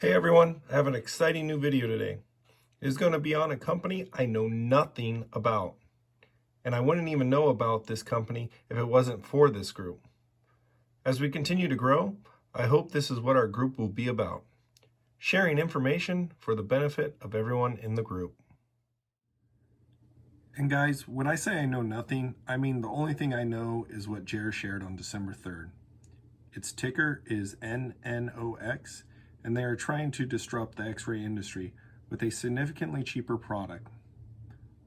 Hey everyone, I have an exciting new video today. It's going to be on a company I know nothing about. And I wouldn't even know about this company if it wasn't for this group. As we continue to grow, I hope this is what our group will be about. Sharing information for the benefit of everyone in the group. And guys, when I say I know nothing, I mean the only thing I know is what Jer shared on December 3rd. Its ticker is Nano-X, and they are trying to disrupt the X-ray industry with a significantly cheaper product.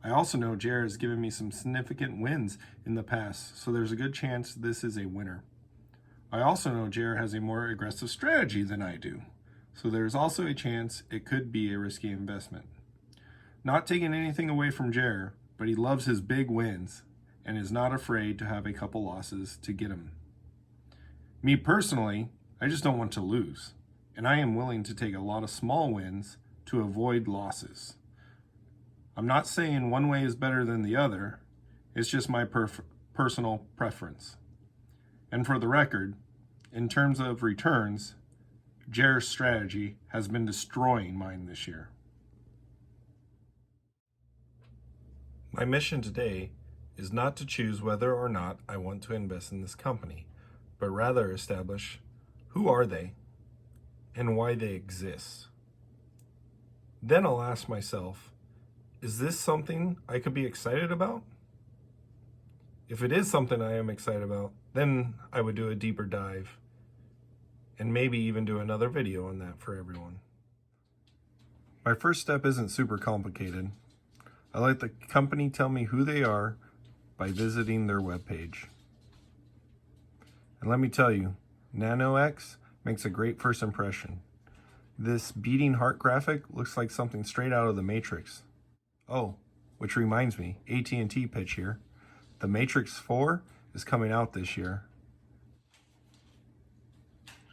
I also know Jer has given me some significant wins in the past, so there's a good chance this is a winner. I also know Jer has a more aggressive strategy than I do, so there's also a chance it could be a risky investment. Not taking anything away from Jer, but he loves his big wins and is not afraid to have a couple losses to get him. Me personally, I just don't want to lose, and I am willing to take a lot of small wins to avoid losses. I'm not saying one way is better than the other, it's just my personal preference. And for the record, in terms of returns, Jer's strategy has been destroying mine this year. My mission today is not to choose whether or not I want to invest in this company, but rather establish who are they and why they exist. Then I'll ask myself, is this something I could be excited about? If it is something I am excited about, then I would do a deeper dive and maybe even do another video on that for everyone. My first step isn't super complicated. I let the company tell me who they are by visiting their webpage. And let me tell you, Nano-X makes a great first impression. This beating heart graphic looks like something straight out of the Matrix. Oh, which reminds me, AT&T pitch here. The Matrix 4 is coming out this year.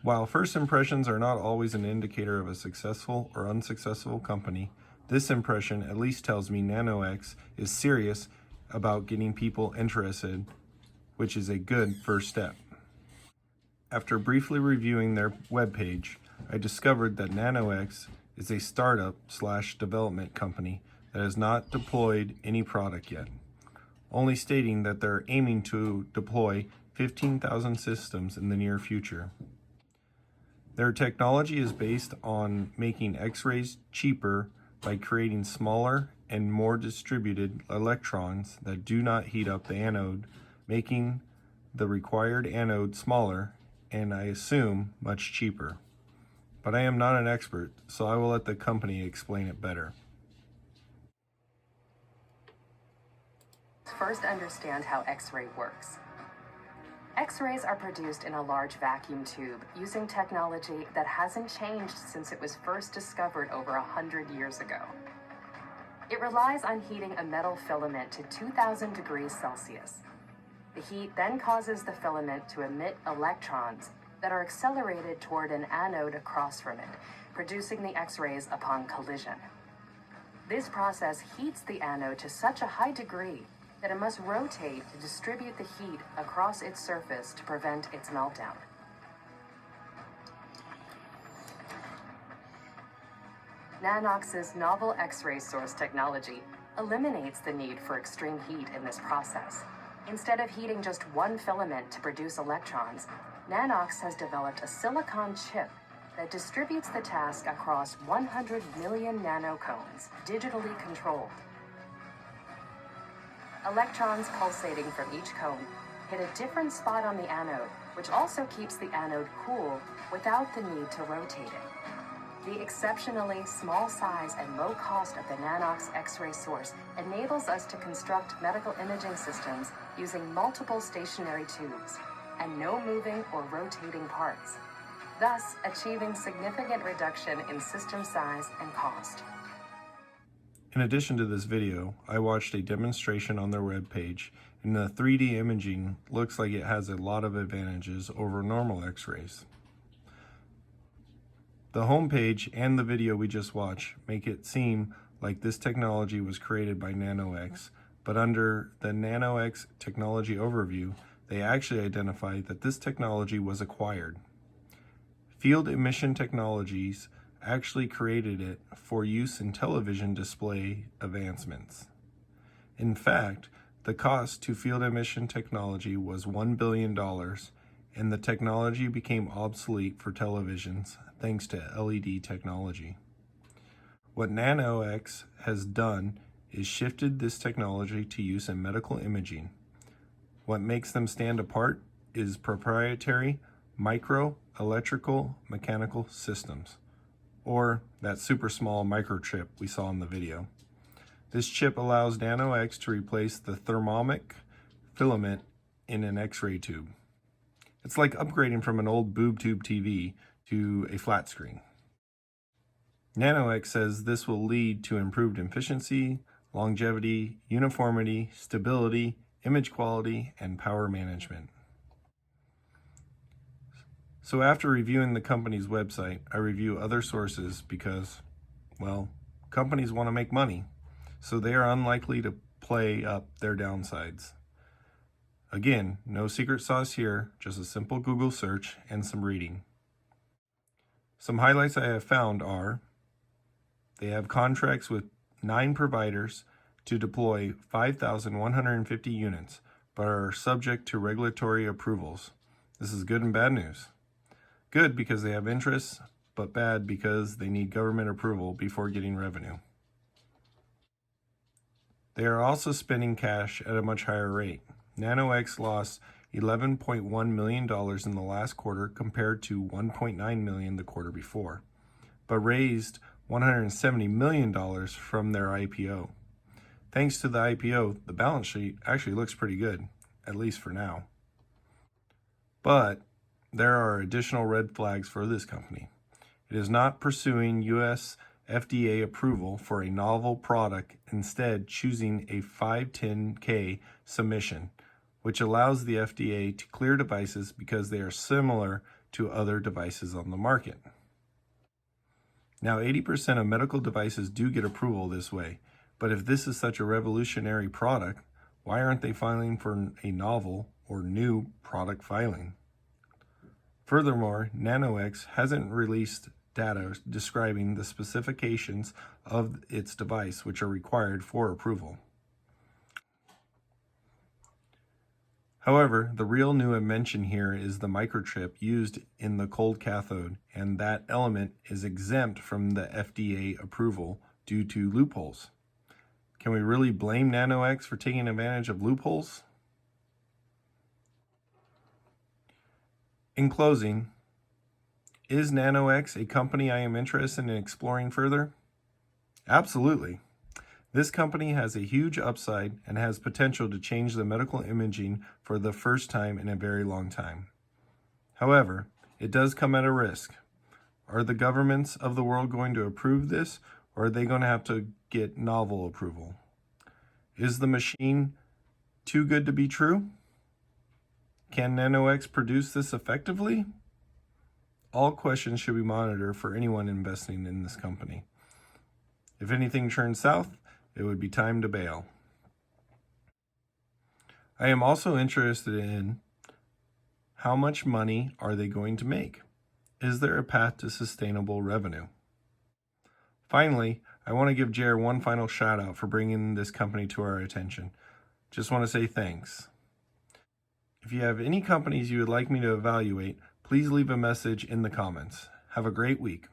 While first impressions are not always an indicator of a successful or unsuccessful company, this impression at least tells me Nano-X is serious about getting people interested, which is a good first step. After briefly reviewing their webpage, I discovered that Nano-X is a startup/development company that has not deployed any product yet, only stating that they're aiming to deploy 15,000 systems in the near future. Their technology is based on making X-rays cheaper by creating smaller and more distributed electrons that do not heat up the anode, making the required anode smaller and I assume much cheaper. But I am not an expert, so I will let the company explain it better. First, understand how X-ray works. X-rays are produced in a large vacuum tube using technology that hasn't changed since it was first discovered over 100 years ago. It relies on heating a metal filament to 2,000 degrees Celsius. The heat then causes the filament to emit electrons that are accelerated toward an anode across from it, producing the X-rays upon collision. This process heats the anode to such a high degree that it must rotate to distribute the heat across its surface to prevent its meltdown. Nano-X's novel X-ray source technology eliminates the need for extreme heat in this process. Instead of heating just one filament to produce electrons, Nano-X has developed a silicon chip that distributes the task across 100 million nanocones, digitally controlled. Electrons pulsating from each cone hit a different spot on the anode, which also keeps the anode cool without the need to rotate it. The exceptionally small size and low cost of the Nano-X X-ray source enables us to construct medical imaging systems using multiple stationary tubes and no moving or rotating parts, thus achieving significant reduction in system size and cost. In addition to this video, I watched a demonstration on their webpage, and the 3D imaging looks like it has a lot of advantages over normal X-rays. The homepage and the video we just watched make it seem like this technology was created by Nano-X, but under the Nano-X technology overview, they actually identify that this technology was acquired. Field Emission Technologies actually created it for use in television display advancements. In fact, the cost to field emission technology was $1 billion, and the technology became obsolete for televisions thanks to LED technology. What Nano-X has done is shifted this technology to use in medical imaging. What makes them stand apart is proprietary micro electrical mechanical systems, or that super small microchip we saw in the video. This chip allows Nano-X to replace the thermomic filament in an X-ray tube. It's like upgrading from an old boob tube TV to a flat screen. Nano-X says this will lead to improved efficiency, longevity, uniformity, stability, image quality, and power management. So after reviewing the company's website, I review other sources because, well, companies want to make money, so they are unlikely to play up their downsides. Again, no secret sauce here, just a simple Google search and some reading. Some highlights I have found are: they have contracts with 9 providers to deploy 5,150 units, but are subject to regulatory approvals. This is good and bad news. Good because they have interests, but bad because they need government approval before getting revenue. They are also spending cash at a much higher rate. Nano-X lost $11.1 million in the last quarter compared to $1.9 million the quarter before, but raised $170 million from their IPO. Thanks to the IPO, the balance sheet actually looks pretty good, at least for now. But there are additional red flags for this company. It is not pursuing US FDA approval for a novel product, instead choosing a 510(k) submission, which allows the FDA to clear devices because they are similar to other devices on the market. Now, 80% of medical devices do get approval this way, but if this is such a revolutionary product, why aren't they filing for a novel or new product filing? Furthermore, Nano-X hasn't released data describing the specifications of its device, which are required for approval. However, the real new invention here is the microchip used in the cold cathode, and that element is exempt from the FDA approval due to loopholes. Can we really blame Nano-X for taking advantage of loopholes? In closing, is Nano-X a company I am interested in exploring further? Absolutely. This company has a huge upside and has potential to change the medical imaging for the first time in a very long time. However, it does come at a risk. Are the governments of the world going to approve this, or are they going to have to get novel approval? Is the machine too good to be true? Can Nano-X produce this effectively? All questions should be monitored for anyone investing in this company. If anything turns south, it would be time to bail. I am also interested in how much money are they going to make? Is there a path to sustainable revenue? Finally, I want to give Jer one final shout out for bringing this company to our attention. Just want to say thanks. If you have any companies you would like me to evaluate, please leave a message in the comments. Have a great week.